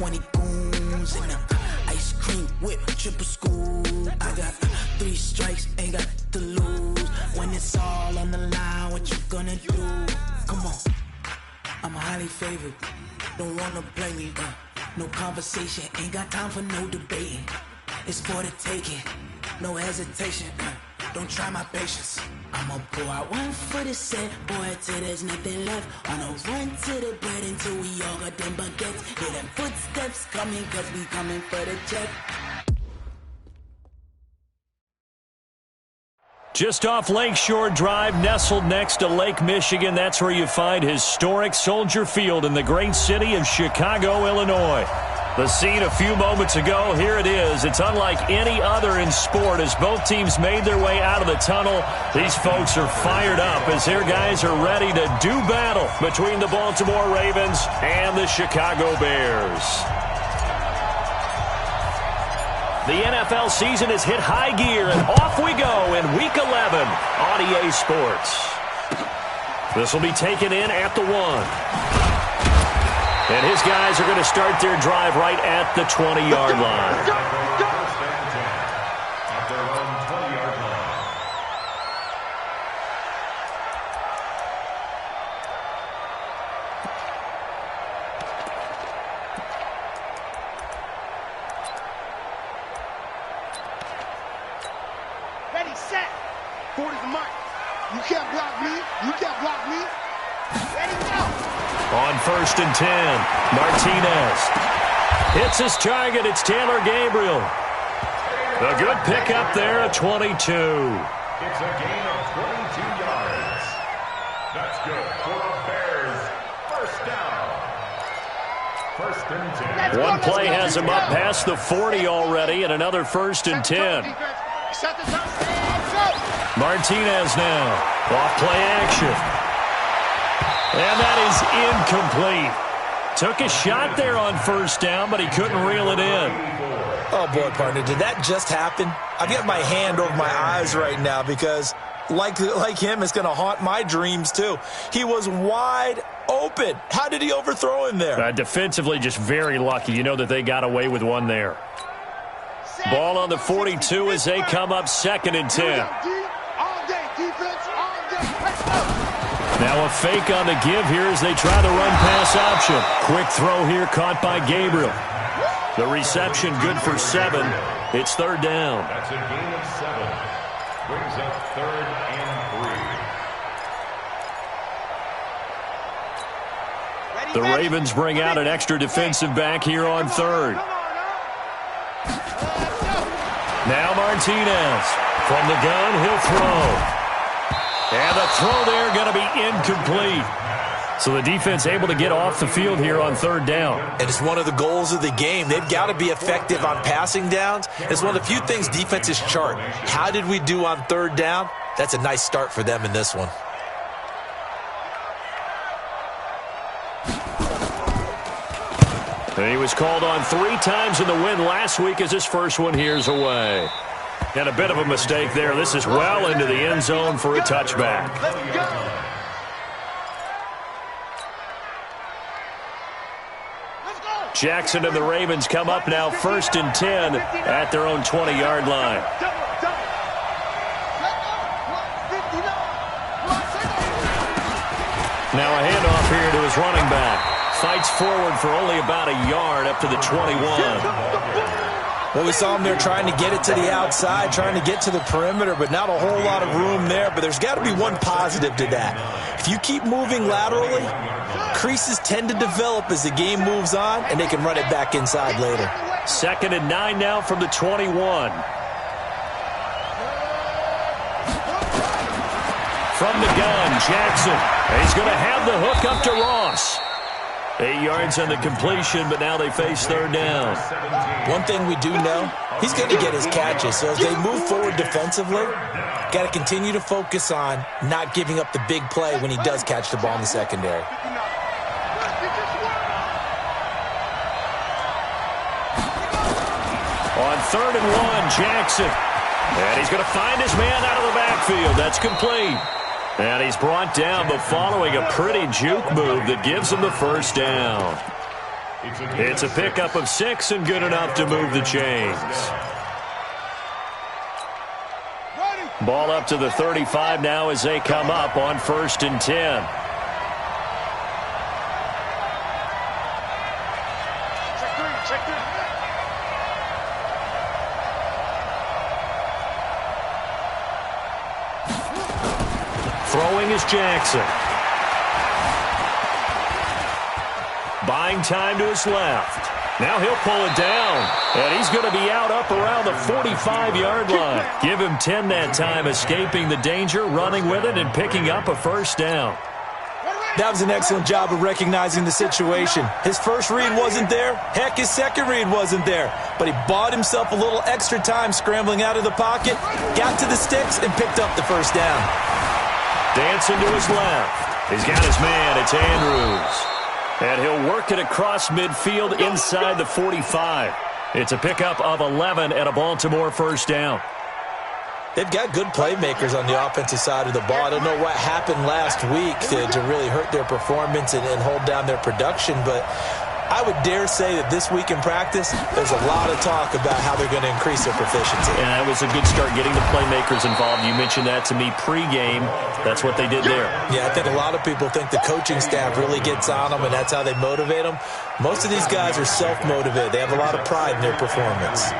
20 goons in the ice cream whip, triple school. I got 3 strikes, ain't got to lose. When it's all on the line, what you gonna do? Come on, I'm highly favored. Don't wanna play me, no conversation, ain't got time for no debating. It's for the taking, no hesitation. Don't try my patience. I'ma pull out one for the set, boy, till there's nothing left. On a run to the bread until we all got them baguettes. Hear them footsteps coming, cause we coming for the check. Just off Lakeshore Drive, nestled next to Lake Michigan, that's where you find historic Soldier Field in the great city of Chicago, Illinois. The scene a few moments ago, here it is. It's unlike any other in sport as both teams made their way out of the tunnel. These folks are fired up as their guys are ready to do battle between the Baltimore Ravens and the Chicago Bears. The NFL season has hit high gear, and off we go in Week 11 on EA Sports. This will be taken in at the 1. And his guys are going to start their drive right at the 20-yard line. Ready, set. 40 the mark. You can't block me. You can't block me. Ready, go. On 1st and 10, Martinez hits his target. It's Taylor Gabriel. A good pickup there at 22. It's a gain of 22 yards. That's good for the Bears. First down. 1st and 10. One play has him up past the 40 already, and another 1st and 10. Martinez now. Off play action. And that is incomplete. Took a shot there on 1st down, but he couldn't reel it in. Oh, boy, partner, did that just happen? I've got my hand over my eyes right now because, like him, it's going to haunt my dreams, too. He was wide open. How did he overthrow him there? Defensively, just very lucky. You know that they got away with one there. Ball on the 42 as they come up 2nd and 10. Now a fake on the give here as they try the run-pass option. Quick throw here caught by Gabriel. The reception good for 7. It's 3rd down. That's a gain of 7. Brings up 3rd and 3. The Ravens bring out an extra defensive back here on 3rd. Now Martinez. From the gun, he'll throw. And the throw there going to be incomplete. So the defense able to get off the field here on 3rd down. And it's one of the goals of the game. They've got to be effective on passing downs. It's one of the few things defenses chart. How did we do on 3rd down? That's a nice start for them in this one. And he was called on 3 times in the win last week as his first one here's away. And a bit of a mistake there. This is well into the end zone for a touchback. Jackson and the Ravens come up now 1st and 10 at their own 20-yard line. Now a handoff here to his running back. Fights forward for only about a yard up to the 21. Well, we saw him there trying to get it to the outside, trying to get to the perimeter, but not a whole lot of room there. But there's got to be one positive to that. If you keep moving laterally, creases tend to develop as the game moves on, and they can run it back inside later. 2nd and 9 now from the 21. From the gun, Jackson. He's going to have the hook up to Ross. 8 yards on the completion, but now they face 3rd down. One thing we do know, he's going to get his catches. So as they move forward defensively, got to continue to focus on not giving up the big play when he does catch the ball in the secondary. On 3rd and 1, Jackson. And he's going to find his man out of the backfield. That's complete. And he's brought down, but following a pretty juke move that gives him the 1st down. It's a pickup of 6 and good enough to move the chains. Ball up to the 35 now as they come up on 1st and 10. Throwing is Jackson. Buying time to his left. Now he'll pull it down, and he's going to be out up around the 45-yard line. Give him 10 that time, escaping the danger, running with it, and picking up a 1st down. That was an excellent job of recognizing the situation. His first read wasn't there. Heck, his second read wasn't there. But he bought himself a little extra time scrambling out of the pocket, got to the sticks, and picked up the 1st down. Dancing to his left. He's got his man. It's Andrews. And he'll work it across midfield inside the 45. It's a pickup of 11 and a Baltimore 1st down. They've got good playmakers on the offensive side of the ball. I don't know what happened last week to really hurt their performance and hold down their production, but I would dare say that this week in practice, there's a lot of talk about how they're going to increase their proficiency. And that was a good start, getting the playmakers involved. You mentioned that to me pregame. That's what they did there. Yeah, I think a lot of people think the coaching staff really gets on them, and that's how they motivate them. Most of these guys are self-motivated. They have a lot of pride in their performance.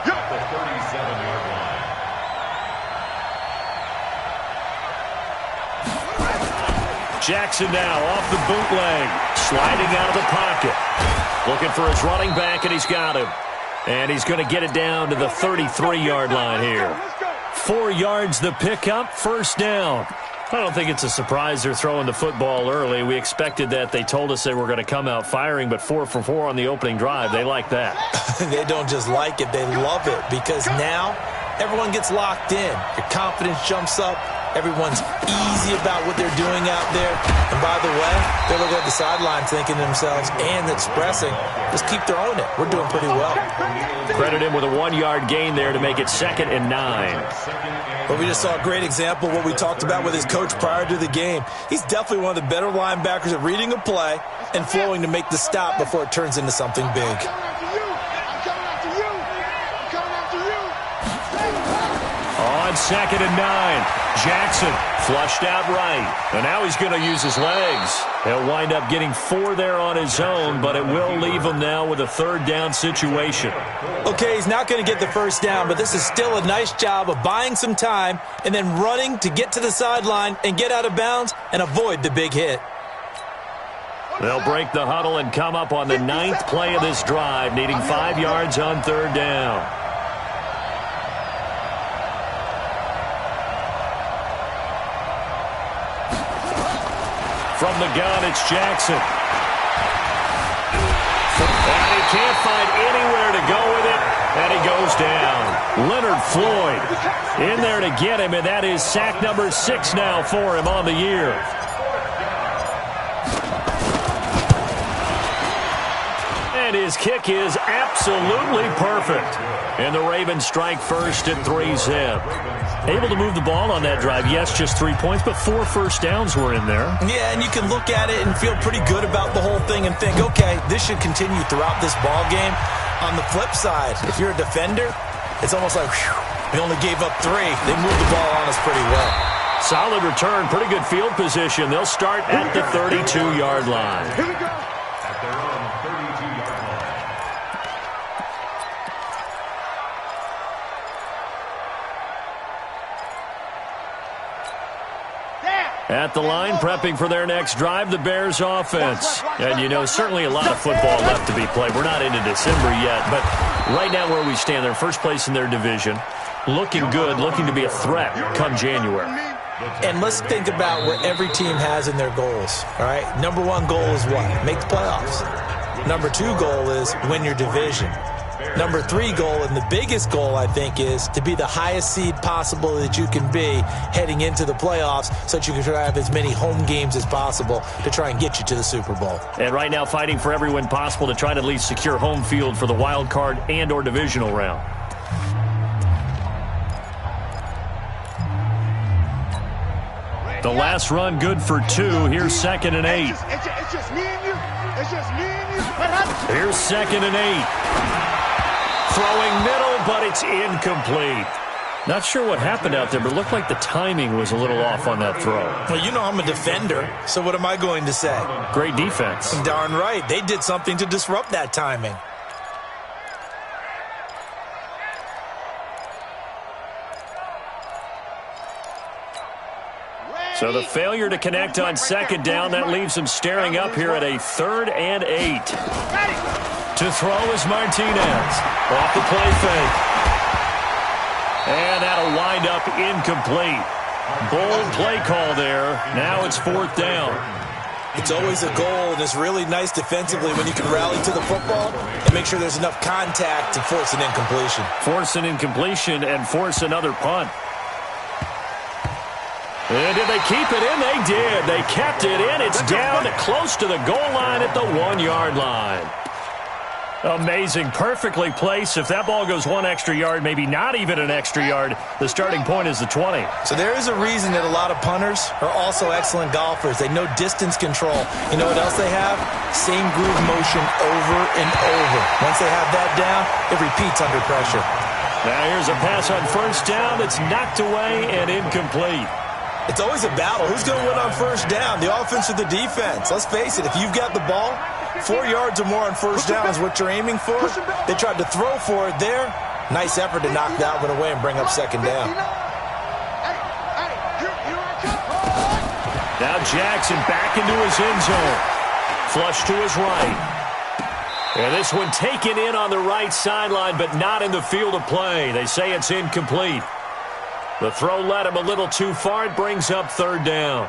The 37-yard line. Jackson now off the bootleg, sliding out of the pocket. Looking for his running back, and he's got him. And he's going to get it down to the 33-yard line here. 4 yards the pickup, 1st down. I don't think it's a surprise they're throwing the football early. We expected that. They told us they were going to come out firing, but 4 for 4 on the opening drive. They like that. They don't just like it, they love it, because now everyone gets locked in. Your confidence jumps up. Everyone's easy about what they're doing out there. And by the way, they're looking at the sideline thinking to themselves and expressing, just keep throwing it. We're doing pretty well. Credit him with a 1-yard gain there to make it 2nd and 9. But we just saw a great example of what we talked about with his coach prior to the game. He's definitely one of the better linebackers at reading a play and flowing to make the stop before it turns into something big. On 2nd and 9, Jackson flushed out right. And now he's going to use his legs. He'll wind up getting 4 there on his own, but it will leave him now with a 3rd down situation. Okay, he's not going to get the 1st down, but this is still a nice job of buying some time and then running to get to the sideline and get out of bounds and avoid the big hit. They'll break the huddle and come up on the 9th play of this drive, needing 5 yards on 3rd down. From the gun, it's Jackson. And he can't find anywhere to go with it, and he goes down. Leonard Floyd in there to get him, and that is sack number 6 now for him on the year. And his kick is absolutely perfect. And the Ravens strike first at 3-zip. Able to move the ball on that drive. Yes, just 3 points, but 4 first downs were in there. Yeah, and you can look at it and feel pretty good about the whole thing and think, okay, this should continue throughout this ball game. On the flip side, if you're a defender, it's almost like, whew, we only gave up 3. They moved the ball on us pretty well. Solid return, pretty good field position. They'll start at the 32-yard line. Here we go. At their own 32-yard line. At the line, prepping for their next drive, the Bears offense. And, you know, certainly a lot of football left to be played. We're not into December yet, but right now where we stand, they're first place in their division. Looking good, looking to be a threat come January. And let's think about what every team has in their goals, all right? Number 1 goal is what? Make the playoffs. Number 2 goal is win your division. Number 3 goal, and the biggest goal, I think, is to be the highest seed possible that you can be heading into the playoffs so that you can try to have as many home games as possible to try and get you to the Super Bowl. And right now fighting for every win possible to try to at least secure home field for the wild card and or divisional round. The last run good for 2. Here's 2nd and 8. It's just me and you. It's just me and you. Here's 2nd and 8. Throwing middle, but it's incomplete. Not sure what happened out there, but it looked like the timing was a little off on that throw. Well, you know I'm a defender, so what am I going to say? Great defense. Darn right. They did something to disrupt that timing. So the failure to connect on 2nd down, that leaves him staring up here at a 3rd and 8. To throw is Martinez. Off the play fake. And that'll wind up incomplete. Bold play call there. Now it's 4th down. It's always a goal, and it's really nice defensively when you can rally to the football and make sure there's enough contact to force an incompletion. Force an incompletion and force another punt. And did they keep it in? They did. They kept it in. It's down close to the goal line at the 1-yard line. Amazing. Perfectly placed. If that ball goes 1 extra yard, maybe not even an extra yard, the starting point is the 20. So there is a reason that a lot of punters are also excellent golfers. They know distance control. You know what else they have? Same groove motion over and over. Once they have that down, it repeats under pressure. Now here's a pass on 1st down that's knocked away and incomplete. It's always a battle. Who's going to win on 1st down, the offense or the defense? Let's face it, if you've got the ball, 4 yards or more on 1st down is what you're aiming for. They tried to throw for it there. Nice effort to knock that one away and bring up 2nd down. Now Jackson back into his end zone. Flush to his right. And this one taken in on the right sideline, but not in the field of play. They say it's incomplete. The throw led him a little too far. It brings up 3rd down.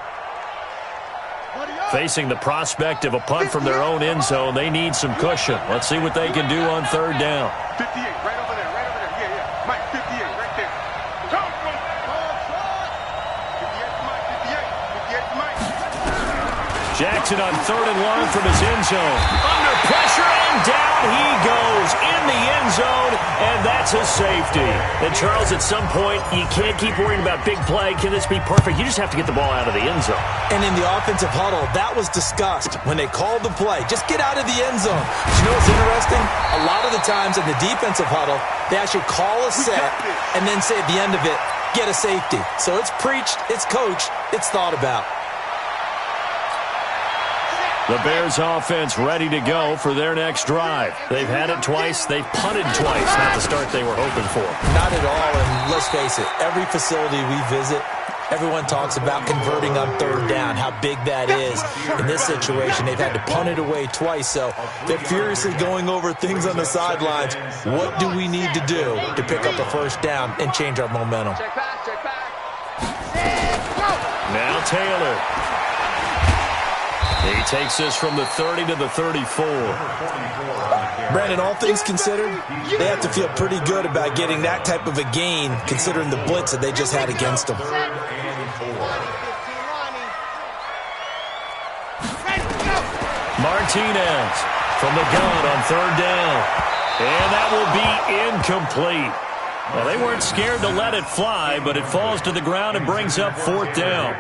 Facing the prospect of a punt from their own end zone, they need some cushion. Let's see what they can do on 3rd down. 58, right over there, right over there. Yeah, yeah. Mike, 58, right there. Go, go. 58 to Mike, 58 to Mike. Jackson on 3rd and long from his end zone. Under pressure, and down he goes in the end zone, and that's a safety. And Charles, at some point, you can't keep worrying about big play. Can this be perfect? You just have to get the ball out of the end zone. And in the offensive huddle, that was discussed when they called the play. Just get out of the end zone. But you know what's interesting? A lot of the times in the defensive huddle, they actually call a set and then say at the end of it, get a safety. So it's preached, it's coached, it's thought about. The Bears offense ready to go for their next drive. They've had it twice. They've punted twice. Not the start they were hoping for. Not at all, and let's face it, every facility we visit, everyone talks about converting on 3rd down, how big that is. In this situation, they've had to punt it away twice, so they're furiously going over things on the sidelines. What do we need to do to pick up a 1st down and change our momentum? Check back, check back. Now Taylor. He takes this from the 30 to the 34. Brandon, all things considered, they have to feel pretty good about getting that type of a gain considering the blitz that they just had against them. Martinez from the gun on 3rd down. And that will be incomplete. Well, they weren't scared to let it fly, but it falls to the ground and brings up 4th down.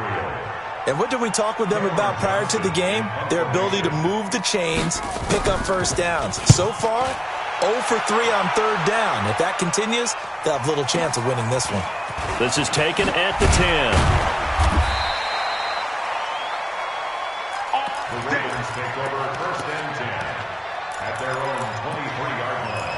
And what did we talk with them about prior to the game? Their ability to move the chains, pick up 1st downs. So far, 0 for 3 on 3rd down. If that continues, they'll have little chance of winning this one. This is taken at the 10. The Ravens take over 1st and 10 at their own 23-yard line.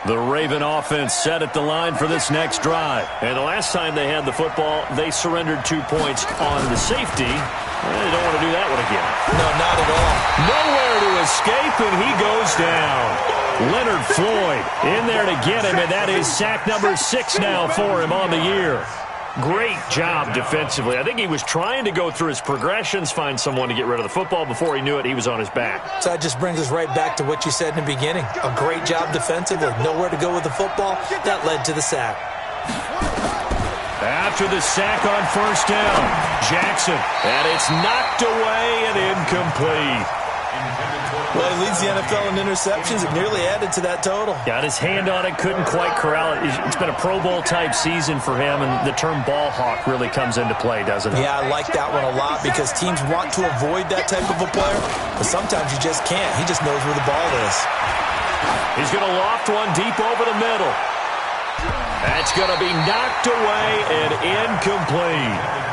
The Raven offense set at the line for this next drive. And the last time they had the football, they surrendered 2 points on the safety. They don't want to do that one again. No, not at all. Nowhere to escape, and he goes down. Leonard Floyd in there to get him, and that is sack number 6 now for him on the year. Great job defensively. I think he was trying to go through his progressions, find someone to get rid of the football. Before he knew it, he was on his back. So that just brings us right back to what you said in the beginning. A great job defensively. Nowhere to go with the football. That led to the sack. After the sack on 1st down, Jackson. And it's knocked away and incomplete. Intended for Well, he leads the NFL in interceptions. It nearly added to that total. Got his hand on it, couldn't quite corral it. It's been a Pro Bowl-type season for him, and the term ball hawk really comes into play, doesn't it? Yeah, I like that one a lot because teams want to avoid that type of a player, but sometimes you just can't. He just knows where the ball is. He's going to loft one deep over the middle. That's going to be knocked away and incomplete.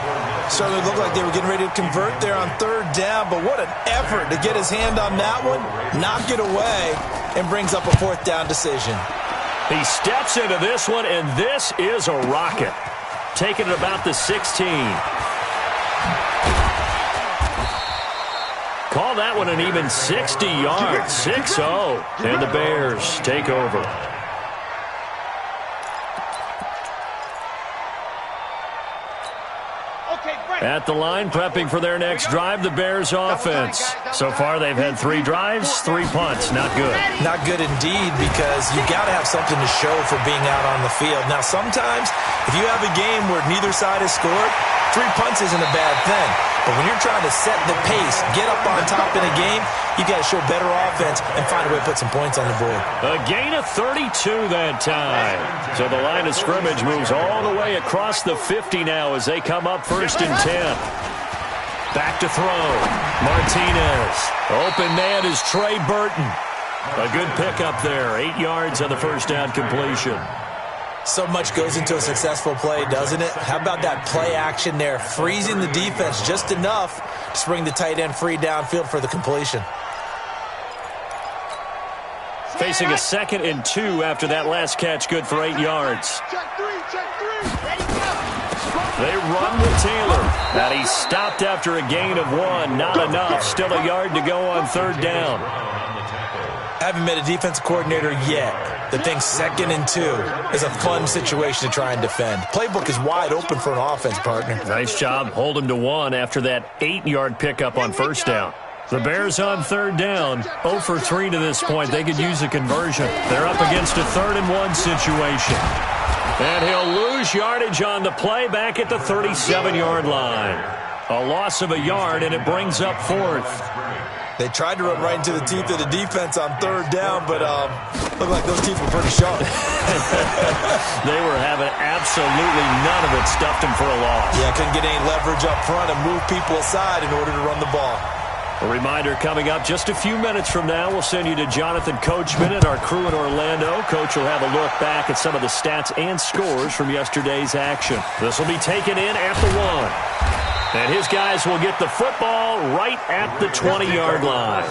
Certainly looked like they were getting ready to convert there on third down, but what an effort to get his hand on that one, knock it away, and brings up a fourth down decision. He steps into this one, and this is a rocket. Taking it about the 16. Call that one an even 60 yards, 6-0, and the Bears take over. At the line, prepping for their next drive, the Bears offense. So far, they've had 3 drives, 3 punts. Not good. Not good indeed, because you got to have something to show for being out on the field. Now, sometimes, if you have a game where neither side has scored, 3 punts isn't a bad thing. But when you're trying to set the pace, get up on top in a game, you got to show better offense and find a way to put some points on the board. A gain of 32 that time. So the line of scrimmage moves all the way across the 50 now as they come up 1st and 10. Back to throw. Martinez. Open man is Trey Burton. A good pickup there. 8 yards on the first down completion. So much goes into a successful play, doesn't it? How about that play action there, freezing the defense just enough to bring the tight end free downfield for the completion. Facing a 2nd and 2 after that last catch, good for 8 yards. They run with Taylor. Now he's stopped after a gain of 1. Not enough. Still a yard to go on 3rd down. Haven't met a defensive coordinator yet that thinks 2nd and 2 is a fun situation to try and defend. Playbook is wide open for an offense, partner. Nice job. Hold him to 1 after that 8-yard pickup on 1st down. The Bears on 3rd down, 0 for 3 to this point. They could use a conversion. They're up against a 3rd and 1 situation. And he'll lose yardage on the play back at the 37-yard line. A loss of a yard, and it brings up 4th. They tried to run right into the teeth of the defense on 3rd down, but looked like those teeth were pretty sharp. They were having absolutely none of it, stuffed them for a loss. Yeah, couldn't get any leverage up front and move people aside in order to run the ball. A reminder coming up just a few minutes from now, we'll send you to Jonathan Coachman and our crew in Orlando. Coach will have a look back at some of the stats and scores from yesterday's action. This will be taken in at the 1. And his guys will get the football right at the 20-yard line.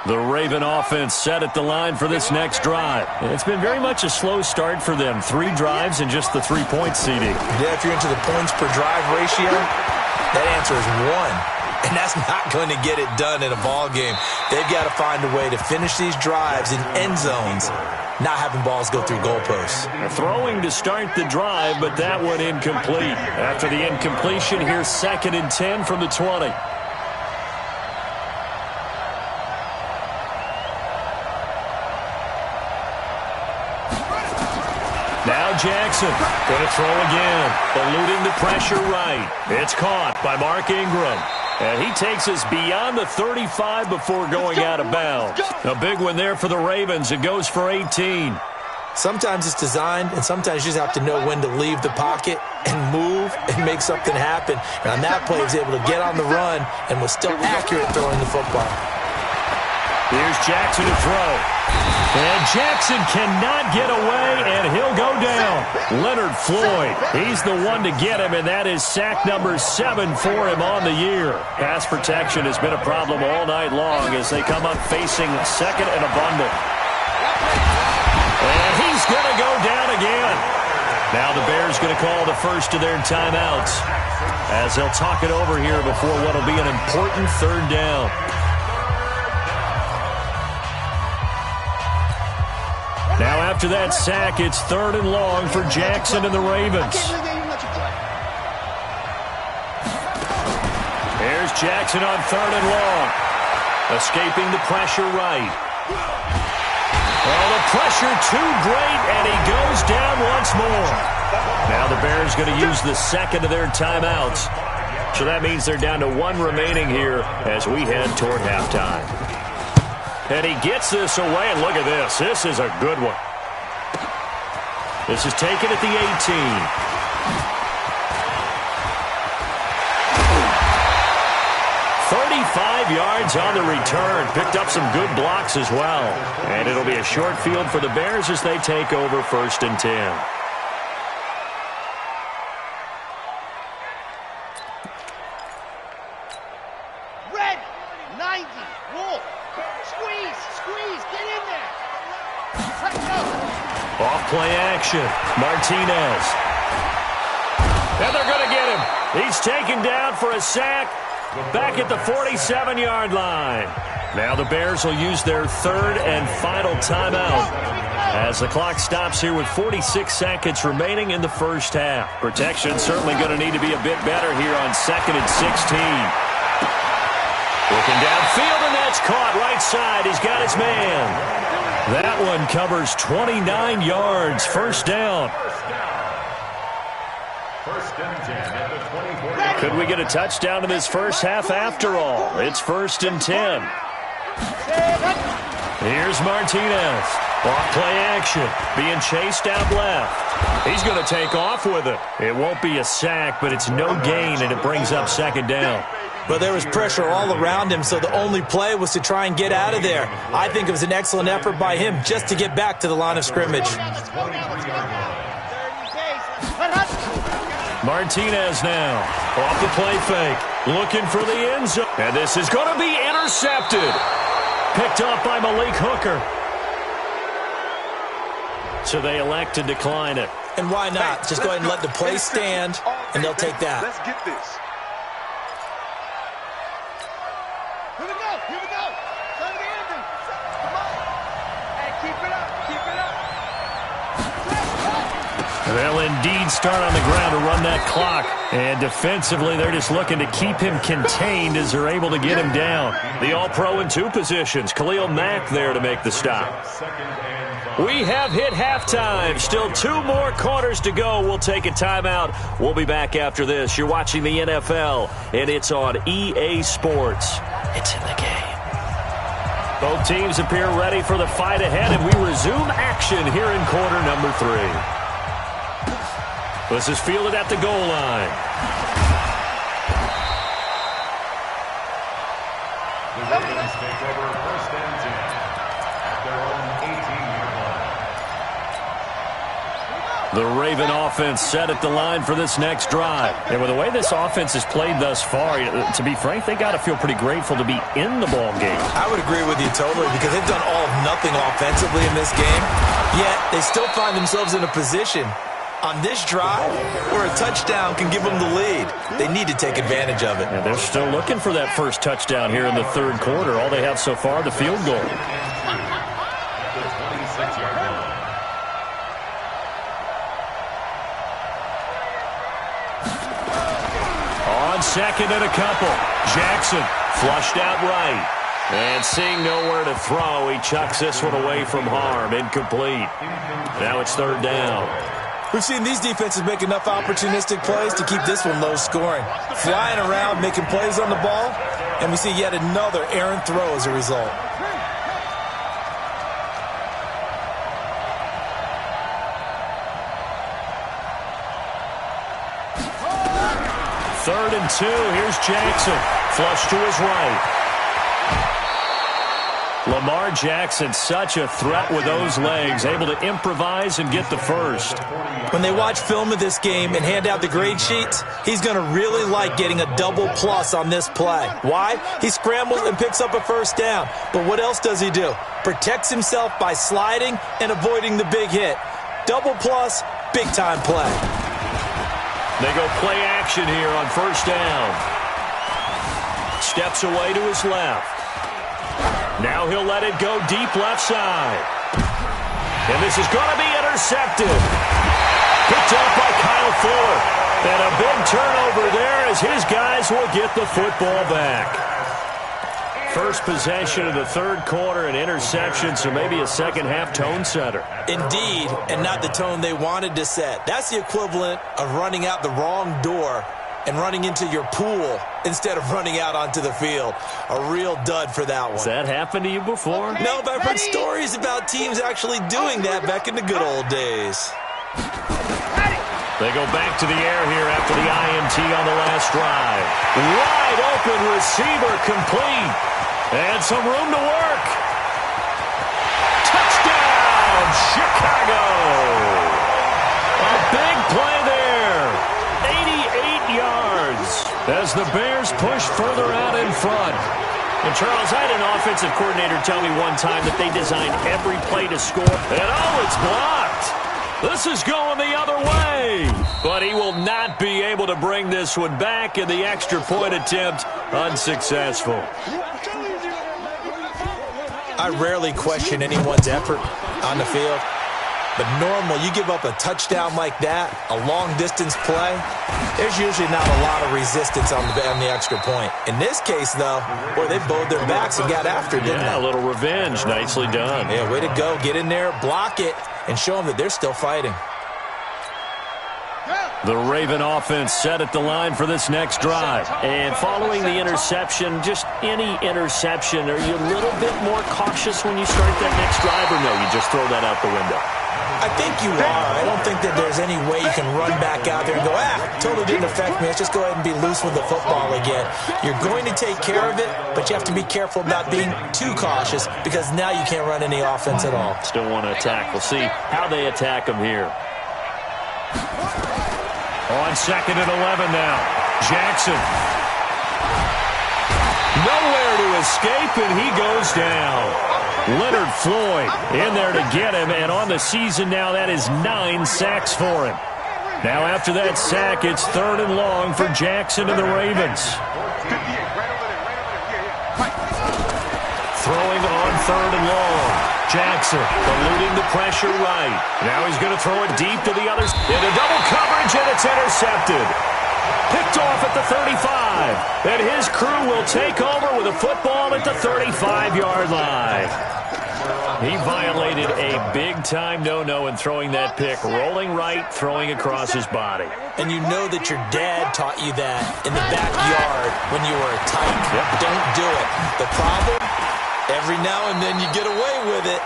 The Raven offense set at the line for this next drive. It's been very much a slow start for them. 3 drives and just the 3-point seeding. Yeah, if you're into the points per drive ratio, that answer is 1. And that's not going to get it done in a ball game. They've got to find a way to finish these drives in end zones, not having balls go through goalposts. Throwing to start the drive, but that one incomplete. After the incompletion, here's 2nd and 10 from the 20. Now Jackson going to throw again, eluding the pressure right. It's caught by Mark Ingram. And he takes us beyond the 35 before going out of bounds. A big one there for the Ravens. It goes for 18. Sometimes it's designed, and sometimes you just have to know when to leave the pocket and move and make something happen. And on that play, he was able to get on the run and was still accurate throwing the football. Here's Jackson to throw. And Jackson cannot get away, and he'll go down. Leonard Floyd, he's the one to get him, and that is sack number 7 for him on the year. Pass protection has been a problem all night long as they come up facing 2nd and a bundle. And he's going to go down again. Now the Bears going to call the first of their timeouts as they'll talk it over here before what will be an important 3rd down. Now after that sack, it's 3rd and long for Jackson and the Ravens. Here's Jackson on 3rd and long. Escaping the pressure right. Oh, the pressure too great, and he goes down once more. Now the Bears going to use the second of their timeouts. So that means they're down to one remaining here as we head toward halftime. And he gets this away, and look at this. This is a good one. This is taken at the 18. 35 yards on the return. Picked up some good blocks as well. And it'll be a short field for the Bears as they take over 1st and 10. Red, 90, roll. Squeeze, get in there. Let's go. Off play action. Martinez. And they're going to get him. He's taken down for a sack. Back at the 47-yard line. Now the Bears will use their third and final timeout as the clock stops here with 46 seconds remaining in the first half. Protection certainly going to need to be a bit better here on 2nd and 16. Looking downfield, and that's caught right side. He's got his man. That one covers 29 yards. First down. First and 10 at the 24. Could we get a touchdown in this first half after all? It's 1st and 10. Here's Martinez. Off play action. Being chased out left. He's going to take off with it. It won't be a sack, but it's no gain, and it brings up 2nd down. But there was pressure all around him, so the only play was to try and get out of there. I think it was an excellent effort by him just to get back to the line of scrimmage. Martinez now off the play fake, looking for the end zone. And this is going to be intercepted. Picked up by Malik Hooker. So they elect to decline it. And why not? Just go ahead and let the play stand, and they'll take that. Let's get this. Here we go. Come on. Hey, keep it up. They'll indeed start on the ground to run that clock. And defensively, they're just looking to keep him contained as they're able to get him down. The All-Pro in 2 positions. Khalil Mack there to make the stop. We have hit halftime. Still 2 more quarters to go. We'll take a timeout. We'll be back after this. You're watching the NFL, and it's on EA Sports. It's in the game. Both teams appear ready for the fight ahead, and we resume action here in quarter number 3. This is fielded at the goal line. The Ravens take over 1st and 10 at their own 18-yard line. The Raven offense set at the line for this next drive. And with the way this offense has played thus far, to be frank, they got to feel pretty grateful to be in the ball game. I would agree with you totally because they've done all of nothing offensively in this game, yet they still find themselves in a position on this drive where a touchdown can give them the lead. They need to take advantage of it. And they're still looking for that first touchdown here in the 3rd quarter. All they have so far, the field goal. The 26-yard line. On 2nd and a couple. Jackson flushed out right. And seeing nowhere to throw, he chucks this one away from harm. Incomplete. Now it's 3rd down. We've seen these defenses make enough opportunistic plays to keep this one low scoring. Flying around, making plays on the ball, and we see yet another errant throw as a result. Third and 2. Here's Jackson. Flush to his right. Lamar Jackson, such a threat with those legs, able to improvise and get the first. When they watch film of this game and hand out the grade sheets, he's going to really like getting a double plus on this play. Why? He scrambles and picks up a first down. But what else does he do? Protects himself by sliding and avoiding the big hit. Double plus, big-time play. They go play action here on first down. Steps away to his left. Now he'll let it go deep left side. And this is going to be intercepted. Picked up by Kyle Fuller. And a big turnover there as his guys will get the football back. first possession of the third quarter, an interception, so maybe a second-half tone setter. Indeed, and not the tone they wanted to set. That's the equivalent of running out the wrong door and running into your pool instead of running out onto the field. A real dud for that one. Has that happened to you before? No, but I've heard stories about teams actually doing that back in the good old days. They go back to the air here after the INT on the last drive. Wide open receiver complete. And some room to work. Touchdown, Chicago. A big play there. 88 yards as the Bears push further out in front. And, Charles, I had an offensive coordinator tell me one time that they designed every play to score. And, oh, it's blocked. This is going the other way. But he will not be able to bring this one back, and the extra point attempt unsuccessful. I rarely question anyone's effort on the field. But normal, you give up a touchdown like that, a long-distance play, there's usually not a lot of resistance on the extra point. In this case, though, boy, they bowed their backs and got after it, didn't they? Yeah, a little revenge. Nicely done. Yeah, way to go. Get in there, block it, and show them that they're still fighting. The Raven offense set at the line for this next drive. And following the interception, just any interception, are you a little bit more cautious when you start that next drive, or no, you just throw that out the window? I think you are. I don't think that there's any way you can run back out there and go, totally didn't affect me. Let's just go ahead and be loose with the football again. You're going to take care of it, but you have to be careful about being too cautious because now you can't run any offense at all. Still want to attack. We'll see how they attack them here. On 2nd and 11 now. Jackson. Nowhere to escape, and he goes down. Leonard Floyd in there to get him, and on the season now, that is 9 sacks for him. Now after that sack, it's 3rd and long for Jackson and the Ravens. Throwing on 3rd and long. Jackson eluding the pressure right. Now he's going to throw it deep to the others. Into double coverage, and it's intercepted. Picked off at the 35. And his crew will take over with a football at the 35-yard line. He violated a big-time no-no in throwing that pick. Rolling right, throwing across his body. And you know that your dad taught you that in the backyard when you were a tight. Yep. Don't do it. The problem, every now and then you get away with it.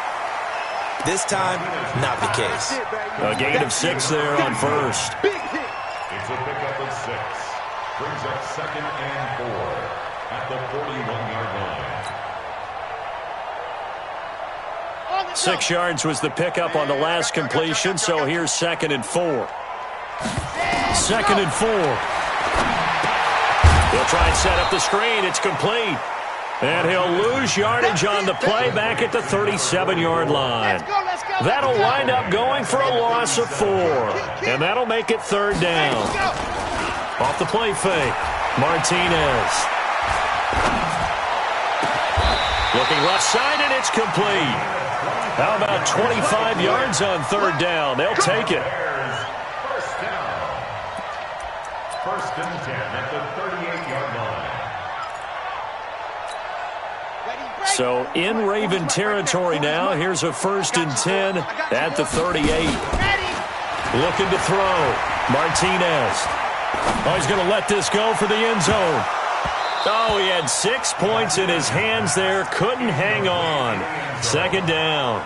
This time, not the case. A gain of 6 there on first. It's a pickup of 6. Brings up 2nd and 4 at the 41-yard line. 6 yards was the pickup on the last completion, so here's 2nd and 4. 2nd and 4. He'll try and set up the screen. It's complete. And he'll lose yardage on the play back at the 37-yard line. That'll wind up going for a loss of 4. And that'll make it 3rd down. Off the play fake, Martinez. Looking left side, and it's complete. How about 25 yards on 3rd down? They'll take it. First down. 1st and 10 at the 38-yard line. So in Raven territory now. Here's a 1st and 10 at the 38. Looking to throw. Martinez. Oh, he's going to let this go for the end zone. Oh, he had 6 points in his hands there. Couldn't hang on. 2nd down.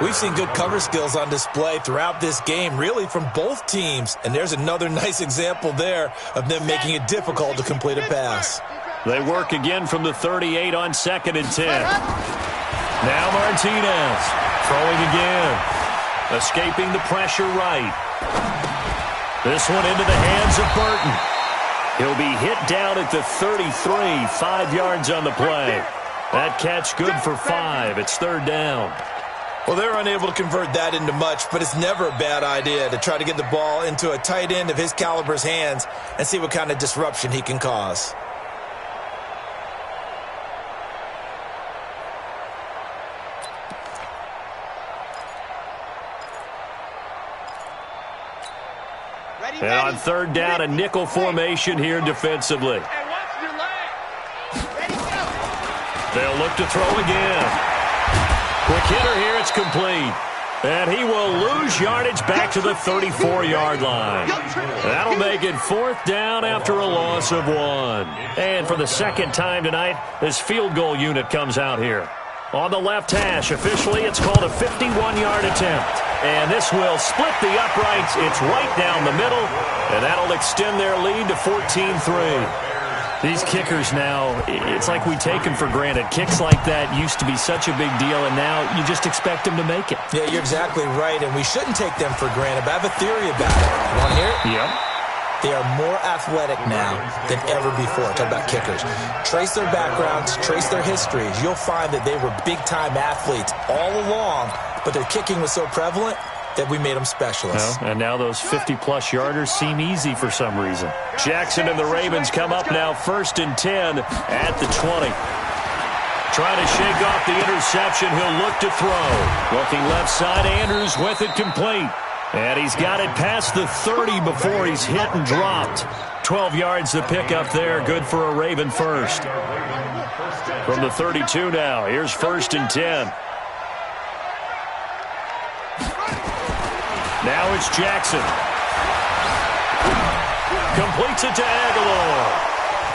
We've seen good cover skills on display throughout this game, really from both teams. And there's another nice example there of them making it difficult to complete a pass. They work again from the 38 on 2nd and 10. Now Martinez throwing again. Escaping the pressure right. This one into the hands of Burton. He'll be hit down at the 33, 5 yards on the play. That catch good for 5. It's 3rd down. Well, they're unable to convert that into much, but it's never a bad idea to try to get the ball into a tight end of his caliber's hands and see what kind of disruption he can cause. And on 3rd down, a nickel formation here defensively. They'll look to throw again. Quick hitter here. It's complete. And he will lose yardage back to the 34-yard line. That'll make it 4th down after a loss of 1. And for the second time tonight, this field goal unit comes out here. On the left hash, officially, it's called a 51-yard attempt. And this will split the uprights. It's right down the middle, and that'll extend their lead to 14-3. These kickers now, it's like we take them for granted. Kicks like that used to be such a big deal, and now you just expect them to make it. Yeah, you're exactly right, and we shouldn't take them for granted, but I have a theory about it. You want to hear it? Yep. They are more athletic now than ever before. Talk about kickers. Trace their backgrounds, trace their histories. You'll find that they were big-time athletes all along, but their kicking was so prevalent that we made them specialists. Well, and now those 50-plus yarders seem easy for some reason. Jackson and the Ravens come up now 1st and 10 at the 20. Trying to shake off the interception. He'll look to throw. Looking left side, Andrews with it complete. And he's got it past the 30 before he's hit and dropped. 12 yards to pick up there. Good for a Raven first. From the 32 now, here's 1st and 10. Now it's Jackson. Completes it to Aguilar.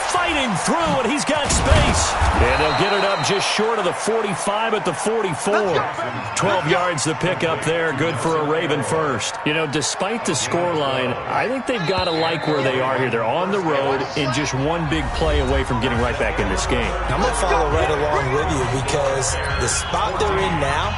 Fighting through, and he's got space. And they'll get it up just short of the 45 at the 44. 12 yards to pick up there. Good for a Raven first. You know, despite the scoreline, I think they've got to like where they are here. They're on the road and just one big play away from getting right back in this game. I'm going to follow right along with you because the spot they're in now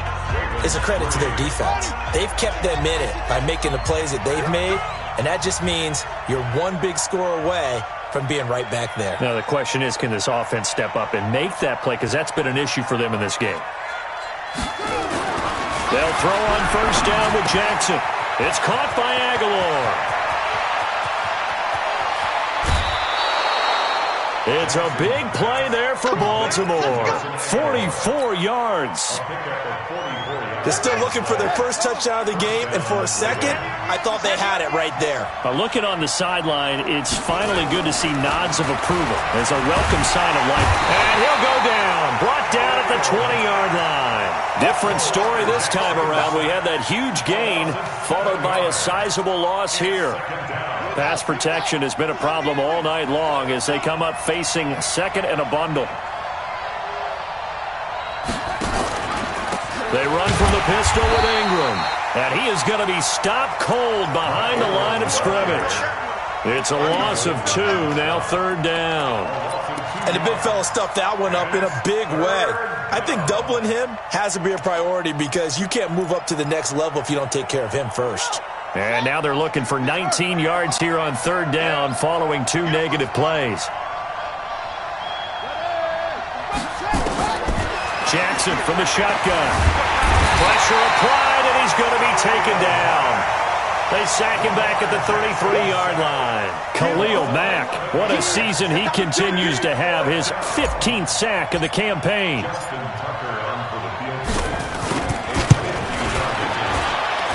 is a credit to their defense. They've kept them in it by making the plays that they've made, and that just means you're one big score away from being right back there. Now the question is, can this offense step up and make that play? Because that's been an issue for them in this game. They'll throw on 1st down with Jackson. It's caught by Aguilar. It's a big play there for Baltimore. 44 yards. They're still looking for their first touchdown of the game, and for a second, I thought they had it right there. Looking on the sideline, it's finally good to see nods of approval. It's a welcome sign of life. And he'll go down. Brought down at the 20-yard line. Different story this time around. We had that huge gain, followed by a sizable loss here. Pass protection has been a problem all night long as they come up facing 2nd and a bundle. They run from the pistol with Ingram. And he is going to be stopped cold behind the line of scrimmage. It's a loss of 2, now 3rd down. And the big fella stuffed that one up in a big way. I think doubling him has to be a priority because you can't move up to the next level if you don't take care of him first. And now they're looking for 19 yards here on 3rd down following 2 negative plays. Jackson from the shotgun. Pressure applied, and he's going to be taken down. They sack him back at the 33-yard line. Khalil Mack, what a season he continues to have. His 15th sack of the campaign.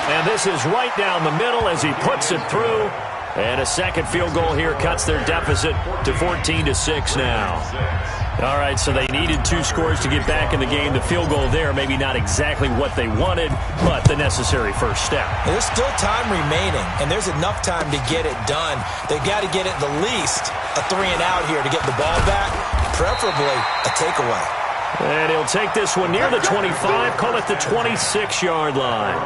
And this is right down the middle as he puts it through. And a second field goal here cuts their deficit to 14-6 now. All right, so they needed 2 scores to get back in the game. The field goal there, maybe not exactly what they wanted, but the necessary first step. There's still time remaining, and there's enough time to get it done. They've got to get at the least a 3-and-out here to get the ball back, preferably a takeaway. And he'll take this one near the 25, call it the 26-yard line.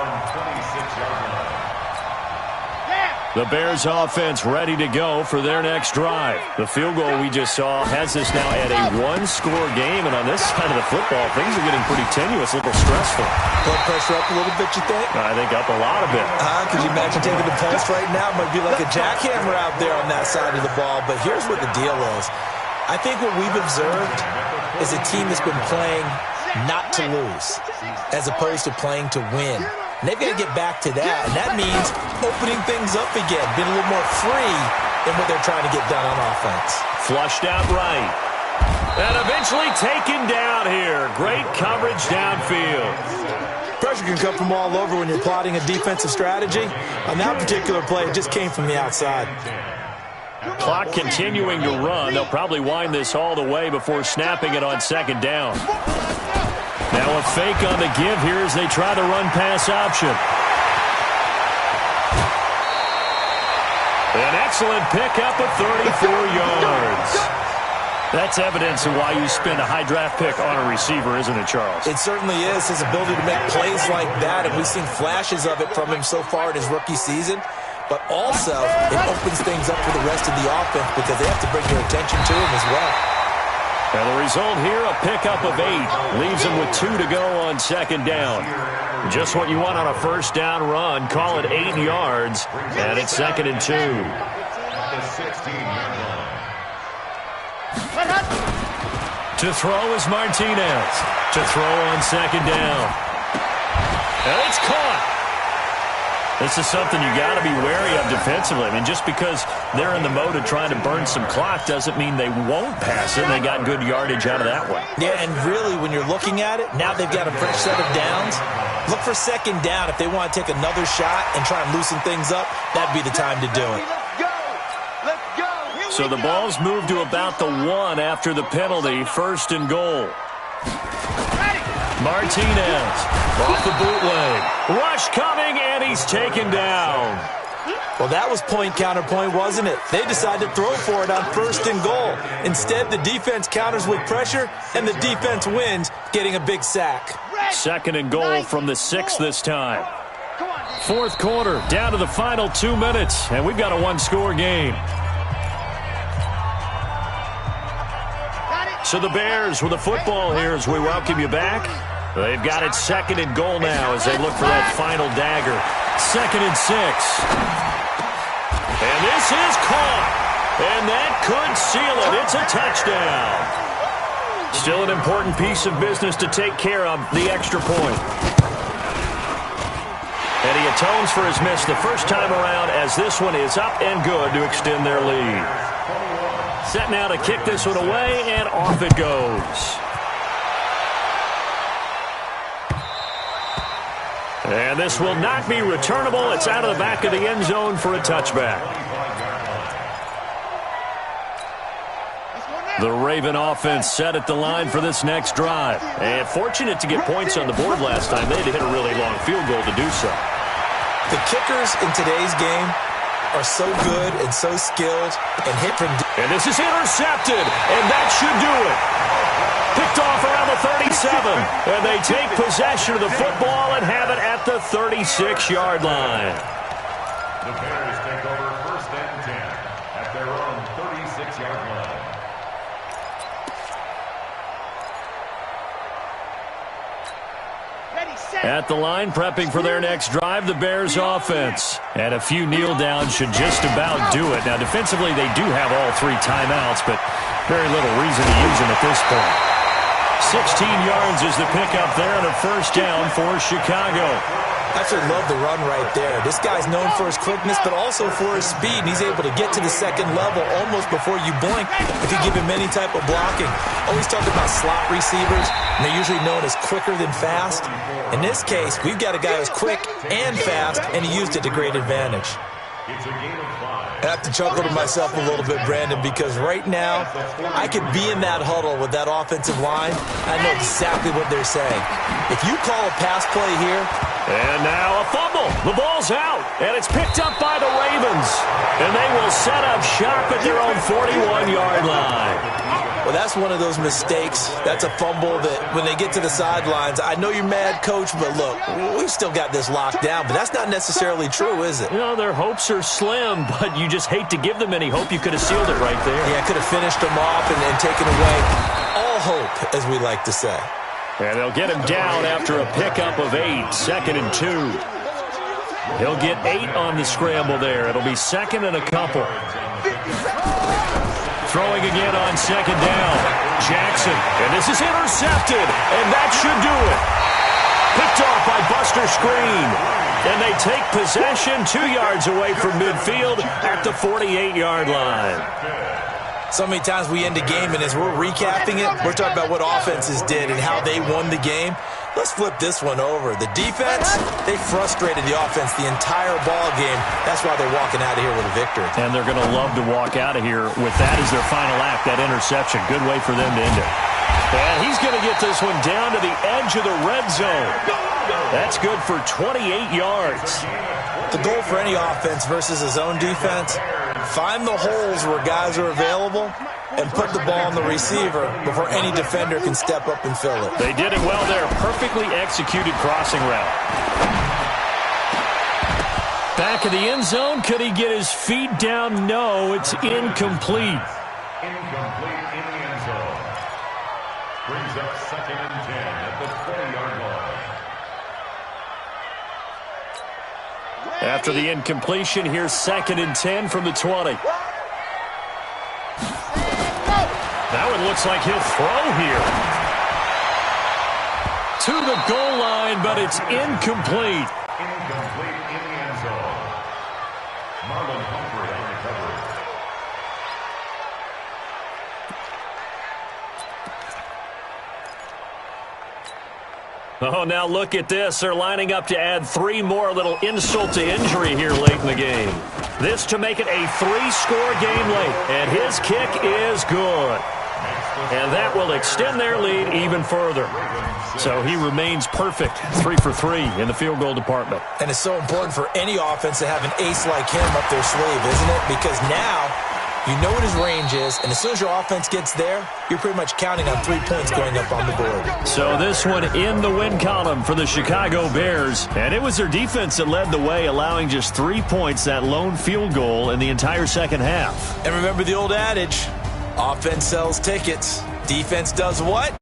The Bears offense ready to go for their next drive. The field goal we just saw has this now at a 1-score game, and on this side of the football, things are getting pretty tenuous, a little stressful. Blood pressure up a little bit, you think? I think up a lot of it. Could you imagine taking the post right now? It might be like a jackhammer out there on that side of the ball, but here's what the deal is. I think what we've observed is a team that's been playing not to lose as opposed to playing to win. And they've got to get back to that, and that means opening things up again, being a little more free in what they're trying to get done on offense. Flushed out right. And eventually taken down here. Great coverage downfield. Pressure can come from all over when you're plotting a defensive strategy. On that particular play, it just came from the outside. Clock continuing to run. They'll probably wind this all the way before snapping it on second down. Now a fake on the give here as they try the run-pass option. An excellent pickup of 34 yards. That's evidence of why you spend a high draft pick on a receiver, isn't it, Charles? It certainly is. His ability to make plays like that, and we've seen flashes of it from him so far in his rookie season. But also, it opens things up for the rest of the offense because they have to bring their attention to him as well. And the result here, a pickup of 8. Leaves him with 2 to go on second down. Just what you want on a first down run. Call it 8 yards, and it's 2nd and 2. The 16-yard line. To throw is Martinez. To throw on second down. And it's caught. This is something you got to be wary of defensively. I mean, just because they're in the mode of trying to burn some clock doesn't mean they won't pass it. They got good yardage out of that one. Yeah, and really, when you're looking at it, now they've got a fresh set of downs. Look for second down. If they want to take another shot and try and loosen things up, that'd be the time to do it. So the ball's moved to about the 1 after the penalty. 1st and goal. Martinez off the bootleg. Rush coming, and he's taken down. Well, that was point counterpoint, wasn't it? They decided to throw for it on 1st and goal. Instead, the defense counters with pressure, and the defense wins, getting a big sack. 2nd and goal from the 6 this time. 4th quarter, down to the final 2 minutes, and we've got a 1-score game. So the Bears with the football here as we welcome you back. They've got it 2nd and goal now as they look for that final dagger. 2nd and 6. And this is caught. And that could seal it. It's a touchdown. Still an important piece of business to take care of, the extra point. And he atones for his miss the first time around as this one is up and good to extend their lead. Set now to kick this one away, and off it goes. And this will not be returnable. It's out of the back of the end zone for a touchback. The Raven offense set at the line for this next drive. And fortunate to get points on the board last time. They had to hit a really long field goal to do so. The kickers in today's game are so good and so skilled and hit from... And this is intercepted, and that should do it. Picked off around the 37, and they take possession of the football and have it at the 36-yard line. The Bears take over 1st and 10 at their own 36-yard line. At the line, prepping for their next drive, the Bears offense. And a few kneel downs should just about do it. Now, defensively, they do have all 3 timeouts, but very little reason to use them at this point. 16 yards is the pickup there and a first down for Chicago. I actually love the run right there. This guy's known for his quickness, but also for his speed. And he's able to get to the second level almost before you blink if you give him any type of blocking. Always talk about slot receivers, and they're usually known as quicker than fast. In this case, we've got a guy who's quick and fast, and he used it to great advantage. It's a game of 5. I have to chuckle to myself a little bit, Brandon, because right now I could be in that huddle with that offensive line. I know exactly what they're saying. If you call a pass play here... And now a fumble. The ball's out, and it's picked up by the Ravens. And they will set up shop at their own 41-yard line. Well, that's one of those mistakes. That's a fumble that when they get to the sidelines, I know you're mad, Coach, but look, we've still got this locked down. But that's not necessarily true, is it? You know, their hopes are slim, but you just hate to give them any hope. You could have sealed it right there. Yeah, could have finished them off and taken away all hope, as we like to say. And they'll get him down after a pickup of 8, 2nd and 2. He'll get 8 on the scramble there. It'll be 2nd and a couple. Throwing again on 2nd down. Jackson, and this is intercepted, and that should do it. Picked off by Buster Screen. And they take possession 2 yards away from midfield at the 48-yard line. So many times we end a game, and as we're recapping it, we're talking about what offenses did and how they won the game. Let's flip this one over. The defense, they frustrated the offense the entire ball game. That's why they're walking out of here with a victory. And they're going to love to walk out of here with that as their final act, that interception. Good way for them to end it. And he's going to get this one down to the edge of the red zone. That's good for 28 yards. The goal for any offense versus a zone defense, find the holes where guys are available and put the ball on the receiver before any defender can step up and fill it. They did it well there. Perfectly executed crossing route. Back of the end zone. Could he get his feet down? No, it's incomplete. Incomplete in the end zone. Brings up 2nd and 10 at the 20-yard line. After the incompletion, here's 2nd and 10 from the 20. Now it looks like he'll throw here. To the goal line, but it's incomplete. Incomplete in the end zone. Marlon Humphrey on the coverage. Oh, now look at this. They're lining up to add 3 more. A little insult to injury here late in the game. This to make it a 3-score game late. And his kick is good. And that will extend their lead even further. So he remains perfect, 3 for 3 in the field goal department. And it's so important for any offense to have an ace like him up their sleeve, isn't it? Because now you know what his range is, and as soon as your offense gets there, you're pretty much counting on 3 points going up on the board. So this one in the win column for the Chicago Bears. And it was their defense that led the way, allowing just 3 points, that lone field goal in the entire second half. And remember the old adage, offense sells tickets. Defense does what?